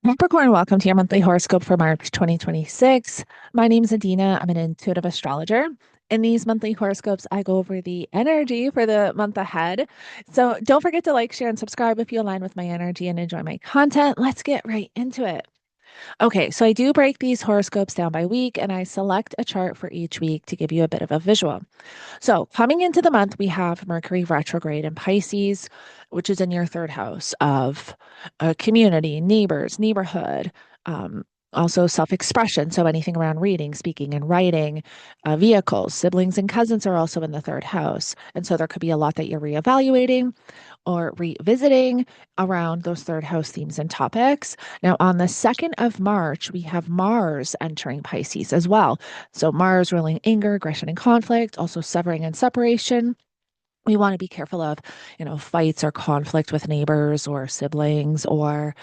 Capricorn, welcome to your monthly horoscope for March 2026. My name is Adeana. I'm an intuitive astrologer. In these monthly horoscopes, I go over the energy for the month ahead. So don't forget to like, share, and subscribe if you align with my energy and enjoy my content. Let's get right into it. Okay, so I do break these horoscopes down by week and I select a chart for each week to give you a bit of a visual. So, coming into the month, we have Mercury retrograde in Pisces, which is in your third house of community, neighbors, neighborhood, um, also self expression. So, anything around reading, speaking, and writing, vehicles, siblings, and cousins are also in the third house. And so, there could be a lot that you're reevaluating or revisiting around those third house themes and topics. Now, on the 2nd of March, we have Mars entering Pisces as well. So, Mars ruling anger, aggression, and conflict, also severing and separation. We want to be careful of, fights or conflict with neighbors or siblings or,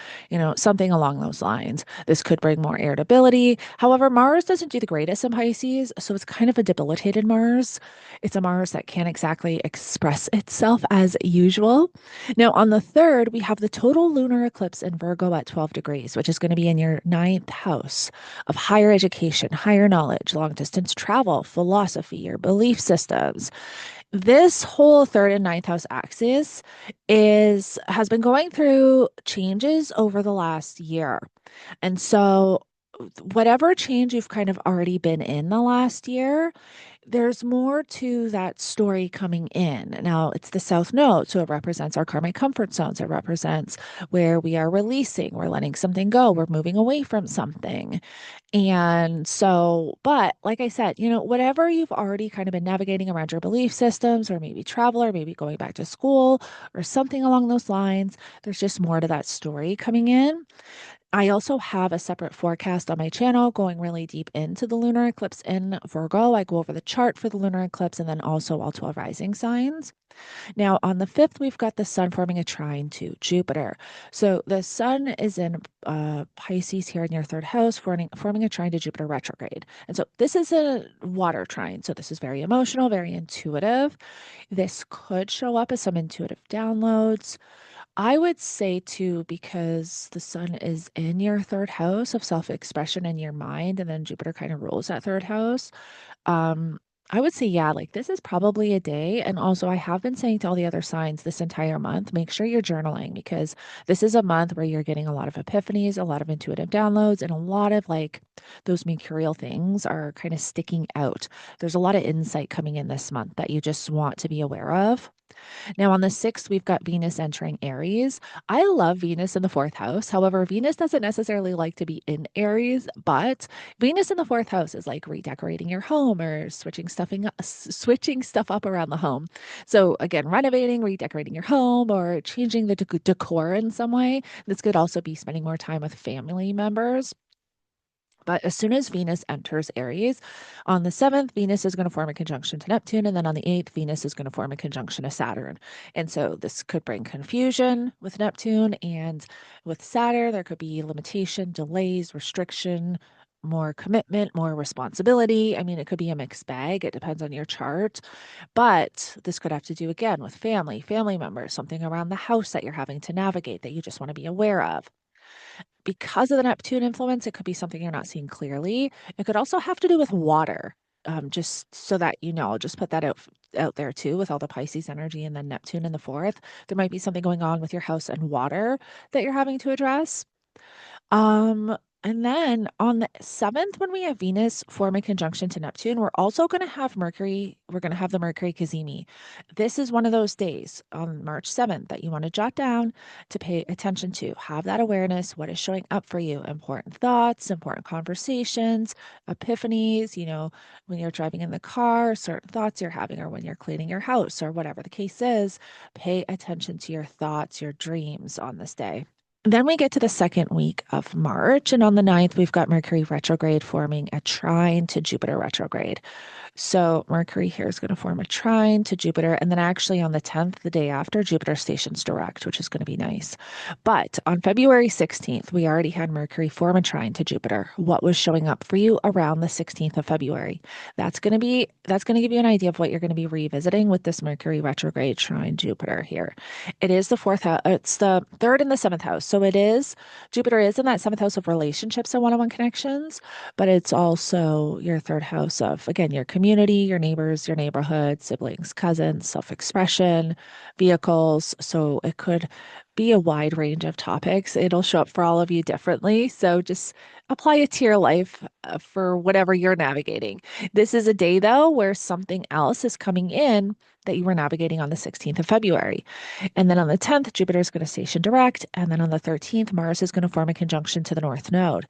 something along those lines. This could bring more irritability. However, Mars doesn't do the greatest in Pisces, so it's kind of a debilitated Mars. It's a Mars that can't exactly express itself as usual. Now, on the 3rd, we have the total lunar eclipse in Virgo at 12 degrees, which is going to be in your ninth house of higher education, higher knowledge, long distance travel, philosophy, your belief systems. This whole third and ninth house axis has been going through changes over the last year. And so whatever change you've kind of already been in the last year, there's more to that story coming in. Now, it's the South Node, so it represents our karmic comfort zones. It represents where we are releasing, we're letting something go, we're moving away from something. And so, but like I said, whatever you've already kind of been navigating around your belief systems, or maybe travel, or maybe going back to school, or something along those lines, there's just more to that story coming in. I also have a separate forecast on my channel going really deep into the lunar eclipse in Virgo. I go over the chart for the lunar eclipse and then also all 12 rising signs. Now, on the 5th, we've got the sun forming a trine to Jupiter. So the sun is in Pisces here in your third house, forming a trine to Jupiter retrograde. And so this is a water trine. So this is very emotional, very intuitive. This could show up as some intuitive downloads. I would say too, because the sun is in your third house of self-expression in your mind, and then Jupiter kind of rules that third house. Um, I would say, yeah, like this is probably a day. And also, I have been saying to all the other signs this entire month, make sure you're journaling because this is a month where you're getting a lot of epiphanies, a lot of intuitive downloads, and a lot of like those mercurial things are kind of sticking out. There's a lot of insight coming in this month that you just want to be aware of. Now, on the 6th, we've got Venus entering Aries. I love Venus in the fourth house. However, Venus doesn't necessarily like to be in Aries, but Venus in the fourth house is like redecorating your home or switching stuff up around the home. So, again, renovating, redecorating your home, or changing the decor in some way. This could also be spending more time with family members. But as soon as Venus enters Aries, on the 7th, Venus is going to form a conjunction to Neptune. And then on the 8th, Venus is going to form a conjunction to Saturn. And so this could bring confusion with Neptune and with Saturn. There could be limitation, delays, restriction, more commitment, more responsibility. I mean, it could be a mixed bag. It depends on your chart. But this could have to do again with family members, something around the house that you're having to navigate that you just want to be aware of. Because of the Neptune influence, it could be something you're not seeing clearly. It could also have to do with water. Just so that I'll just put that out there too with all the Pisces energy and then Neptune in the fourth. There might be something going on with your house and water that you're having to address. Um, and then on the 7th, when we have Venus form a conjunction to Neptune, we're also going to have Mercury. We're going to have the Mercury cazimi. This is one of those days on March 7th that you want to jot down to pay attention to. Have that awareness. What is showing up for you? Important thoughts, important conversations, epiphanies, when you're driving in the car, certain thoughts you're having, or when you're cleaning your house, or whatever the case is. Pay attention to your thoughts, your dreams on this day. Then we get to the second week of March, and on the 9th, we've got Mercury retrograde forming a trine to Jupiter retrograde. So Mercury here is going to form a trine to Jupiter. And then actually on the 10th, the day after, Jupiter stations direct, which is going to be nice. But on February 16th, we already had Mercury form a trine to Jupiter. What was showing up for you around the 16th of February? That's going to give you an idea of what you're going to be revisiting with this Mercury retrograde trine Jupiter here. It is the fourth house, it's the third and the seventh house. So it is, Jupiter is in that seventh house of relationships and one-on-one connections, but it's also your third house of, again, your community, your neighbors, your neighborhood, siblings, cousins, self-expression, vehicles. So it could be a wide range of topics. It'll show up for all of you differently. So just apply it to your life for whatever you're navigating. This is a day, though, where something else is coming in that you were navigating on the 16th of February. And then on the 10th, Jupiter is going to station direct. And then on the 13th, Mars is going to form a conjunction to the North Node.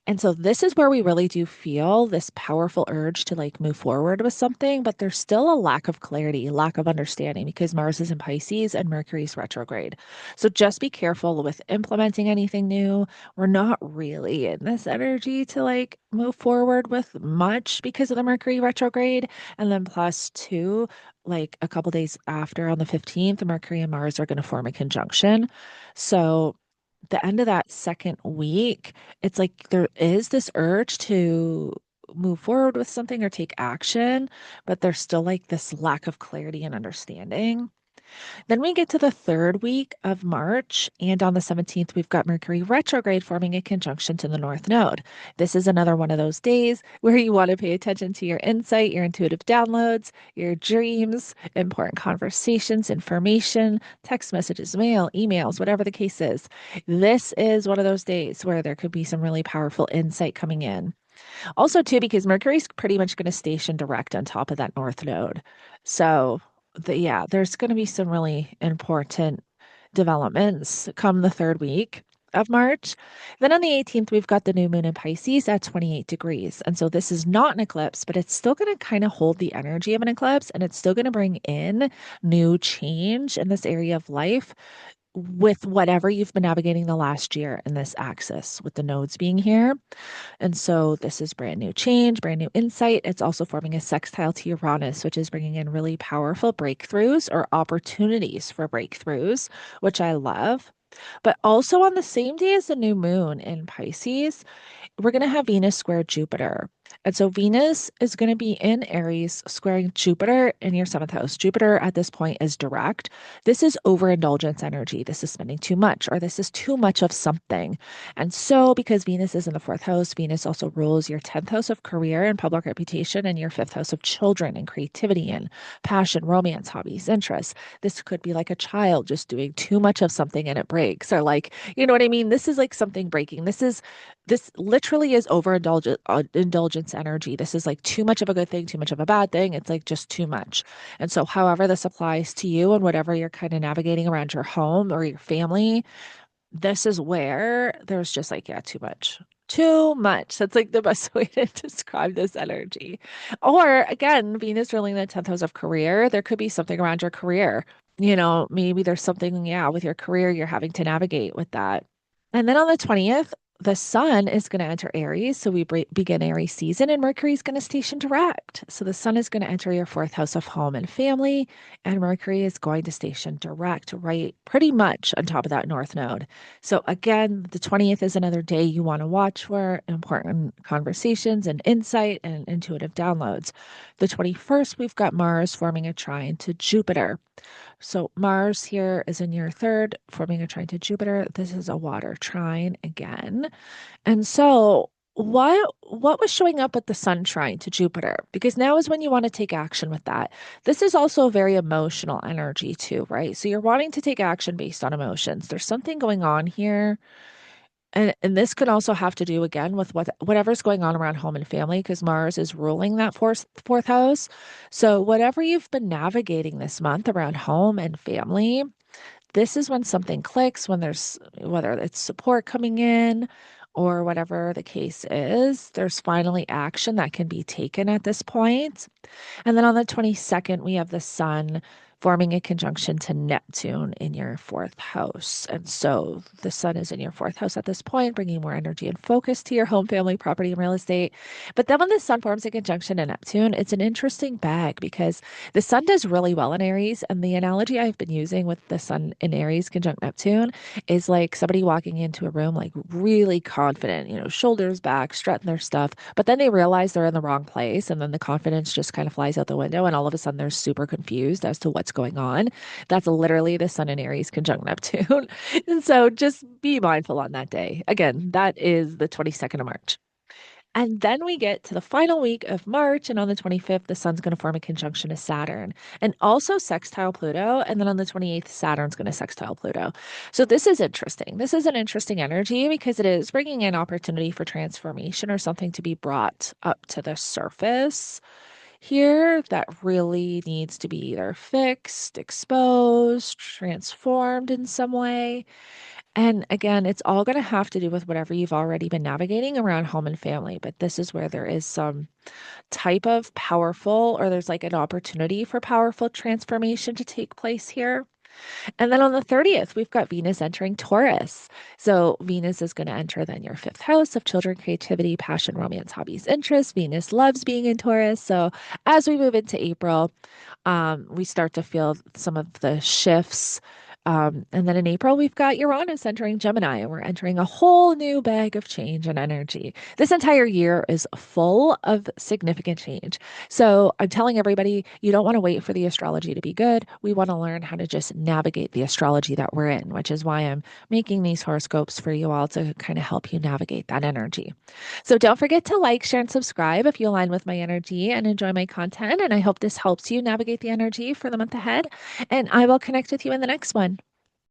And so this is where we really do feel this powerful urge to like move forward with something, but there's still a lack of clarity, lack of understanding because Mars is in Pisces and Mercury's retrograde. So just be careful with implementing anything new. We're not really in this energy to like move forward with much because of the Mercury retrograde. And then plus two, like a couple days after on the 15th, Mercury and Mars are going to form a conjunction. So the end of that second week, it's like there is this urge to move forward with something or take action, but there's still like this lack of clarity and understanding. Then we get to the third week of March, and on the 17th, we've got Mercury retrograde forming a conjunction to the North Node. This is another one of those days where you want to pay attention to your insight, your intuitive downloads, your dreams, important conversations, information, text messages, mail, emails, whatever the case is. This is one of those days where there could be some really powerful insight coming in. Also, too, because Mercury's pretty much going to station direct on top of that North Node. So, yeah, there's going to be some really important developments come the third week of March. Then on the 18th, we've got the new moon in Pisces at 28 degrees. And so this is not an eclipse, but it's still going to kind of hold the energy of an eclipse and it's still going to bring in new change in this area of life with whatever you've been navigating the last year in this axis with the nodes being here. And so this is brand new change, brand new insight. It's also forming a sextile to Uranus, which is bringing in really powerful breakthroughs or opportunities for breakthroughs, which I love. But also on the same day as the new moon in Pisces, we're going to have Venus square Jupiter. And so Venus is going to be in Aries, squaring Jupiter in your seventh house. Jupiter at this point is direct. This is overindulgence energy. This is spending too much, or this is too much of something. And so, because Venus is in the fourth house, Venus also rules your 10th house of career and public reputation, and your fifth house of children and creativity and passion, romance, hobbies, interests. This could be like a child just doing too much of something and it breaks, or like, you know what I mean? This is like something breaking. This literally is overindulgence indulgence energy. This is like too much of a good thing, too much of a bad thing. It's like just too much. And so, however, this applies to you and whatever you're kind of navigating around your home or your family, this is where there's just like, yeah, too much. Too much. That's like the best way to describe this energy. Or again, Venus ruling the 10th house of career, there could be something around your career. Maybe there's something, yeah, with your career you're having to navigate with that. And then on the 20th, the sun is going to enter Aries. So we begin Aries season and Mercury is going to station direct. So the sun is going to enter your fourth house of home and family, and Mercury is going to station direct right pretty much on top of that north node. So again, the 20th is another day you want to watch for important conversations and insight and intuitive downloads. The 21st, we've got Mars forming a trine to Jupiter. So Mars here is in your third, forming a trine to Jupiter. This is a water trine again. And so what was showing up with the sun trine to Jupiter? Because now is when you want to take action with that. This is also a very emotional energy too, right? So you're wanting to take action based on emotions. There's something going on here. And this could also have to do again with whatever's going on around home and family, because Mars is ruling that fourth house. So whatever you've been navigating this month around home and family, this is when something clicks, when there's whether it's support coming in or whatever the case is, there's finally action that can be taken at this point. And then on the 22nd, we have the sun forming a conjunction to Neptune in your fourth house. And so the sun is in your fourth house at this point, bringing more energy and focus to your home, family, property, and real estate. But then when the sun forms a conjunction to Neptune, it's an interesting bag because the sun does really well in Aries. And the analogy I've been using with the sun in Aries conjunct Neptune is like somebody walking into a room like really confident, shoulders back, strutting their stuff, but then they realize they're in the wrong place, and then the confidence just kind of flies out the window, and all of a sudden they're super confused as to what's going on. That's literally the sun in Aries conjunct Neptune. And so just be mindful on that day. Again, that is the 22nd of March. And then we get to the final week of March, and on the 25th, the sun's going to form a conjunction to Saturn and also sextile Pluto. And then on the 28th, Saturn's going to sextile Pluto. So this is interesting. This is an interesting energy because it is bringing in opportunity for transformation or something to be brought up to the surface here that really needs to be either fixed, exposed, transformed in some way. And again, it's all going to have to do with whatever you've already been navigating around home and family. But this is where there is some type of powerful, or there's like an opportunity for powerful transformation to take place here. And then on the 30th, we've got Venus entering Taurus. So Venus is going to enter then your fifth house of children, creativity, passion, romance, hobbies, interests. Venus loves being in Taurus. So as we move into April, we start to feel some of the shifts. And then in April, we've got Uranus entering Gemini, and we're entering a whole new bag of change and energy. This entire year is full of significant change. So I'm telling everybody, you don't want to wait for the astrology to be good. We want to learn how to just navigate the astrology that we're in, which is why I'm making these horoscopes for you all to kind of help you navigate that energy. So don't forget to like, share, and subscribe if you align with my energy and enjoy my content. And I hope this helps you navigate the energy for the month ahead. And I will connect with you in the next one.